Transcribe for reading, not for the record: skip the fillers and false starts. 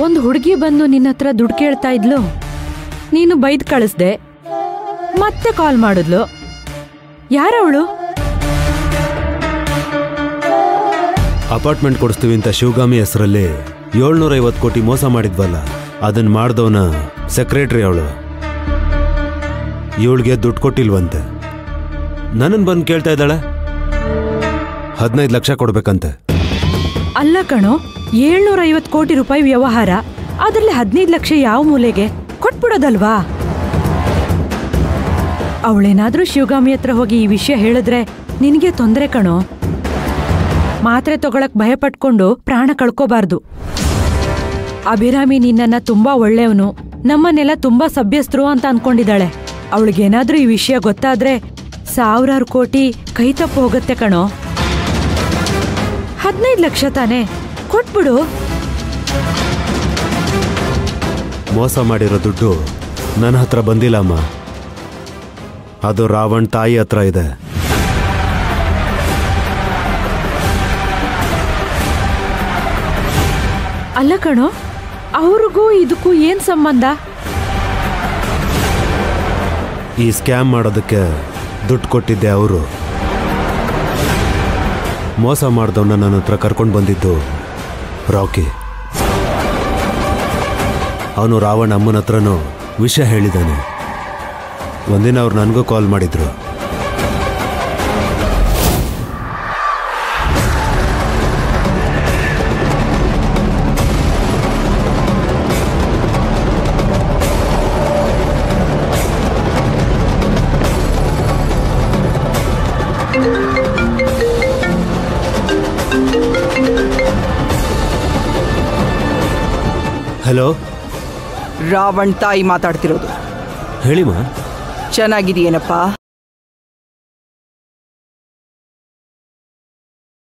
ಒಂದು ಹುಡುಗಿ ಬಂದು ನಿನ್ನ ಹತ್ರ ದುಡ್ಡು ಕೇಳ್ತಾ ಇದ್ಲು. ನೀನು ಬೈದ್ ಕಳಿಸ್ದೆ. ಮತ್ತೆ ಕಾಲ್ ಮಾಡಿದ್ಲು. ಯಾರವಳು? ಅಪಾರ್ಟ್ಮೆಂಟ್ ಕೊಡಿಸ್ತೀವಿ ಅಂತ ಶಿವಗಾಮಿ ಹೆಸರಲ್ಲಿ 750 ಕೋಟಿ ಮೋಸ ಮಾಡಿದ್ವಲ್ಲ, ಅದನ್ನ ಮಾಡ್ದವನ ಸೆಕ್ರೆಟರಿ ಅವಳು. ಇವಳಿಗೆ ದುಡ್ಡು ಕೊಟ್ಟಿಲ್ವಂತೆ. ನನ್ನನ್ನು ಬಂದು ಕೇಳ್ತಾ ಇದ್ದಾಳೆ 15 ಲಕ್ಷ ಕೊಡ್ಬೇಕಂತೆ. ಅಲ್ಲ ಕಣೋ, 750 ಕೋಟಿ ರೂಪಾಯಿ ವ್ಯವಹಾರ, ಅದರಲ್ಲಿ 15 ಲಕ್ಷ ಯಾವ ಮೂಲೆಗೆ? ಕೊಟ್ಬಿಡೋದಲ್ವಾ? ಅವಳೇನಾದ್ರೂ ಶಿವಗಾಮಿ ಹತ್ರ ಹೋಗಿ ಈ ವಿಷಯ ಹೇಳಿದ್ರೆ ನಿನಗೆ ತೊಂದರೆ ಕಣೋ. ಮಾತ್ರೆ ತಗೊಳಕ್ ಭಯ ಪಟ್ಕೊಂಡು ಪ್ರಾಣ ಕಳ್ಕೋಬಾರ್ದು. ಅಭಿರಾಮಿ ನಿನ್ನನ್ನ ತುಂಬಾ ಒಳ್ಳೆಯವನು, ನಮ್ಮನ್ನೆಲ್ಲ ತುಂಬಾ ಸಭ್ಯಸ್ಥರು ಅಂತ ಅನ್ಕೊಂಡಿದ್ದಾಳೆ. ಅವಳಿಗೇನಾದ್ರೂ ಈ ವಿಷಯ ಗೊತ್ತಾದ್ರೆ 1000 ಕೋಟಿ ಕೈ ತಪ್ಪು ಹೋಗುತ್ತೆ ಕಣೋ. 15 ಲಕ್ಷ ತಾನೆ, ಕೊಟ್ಬಿಡು. ಮೋಸ ಮಾಡಿರೋ ದುಡ್ಡು ನನ್ನ ಹತ್ರ ಬಂದಿಲ್ಲ ಅಮ್ಮ, ಅದು ರಾವಣ್ ತಾಯಿ ಹತ್ರ ಇದೆ. ಅಲ್ಲ ಕಣೋ, ಅವ್ರಿಗೂ ಇದಕ್ಕೂ ಏನ್ ಸಂಬಂಧ? ಈ ಸ್ಕ್ಯಾಮ್ ಮಾಡೋದಕ್ಕೆ ದುಡ್ಡು ಕೊಟ್ಟಿದ್ದೆ ಅವರು. ಮೋಸ ಮಾಡ್ದವನ್ನ ನನ್ನ ಹತ್ರ ಕರ್ಕೊಂಡು ಬಂದಿದ್ದು ರಾಕಿ. ಅವನು ರಾವಣ ಅಮ್ಮನ ಹತ್ರನೂ ವಿಷಯ ಹೇಳಿದ್ದಾನೆ. ಒಂದಿನ ಅವ್ರು ನನಗೂ ಕಾಲ್ ಮಾಡಿದ್ರು. ಹಲೋ, ರಾವಣ್ ತಾಯಿ ಮಾತಾಡ್ತಿರೋದು. ಹೇಳಿಮಾ. ಚೆನ್ನಾಗಿದೆಯೇನಪ್ಪ?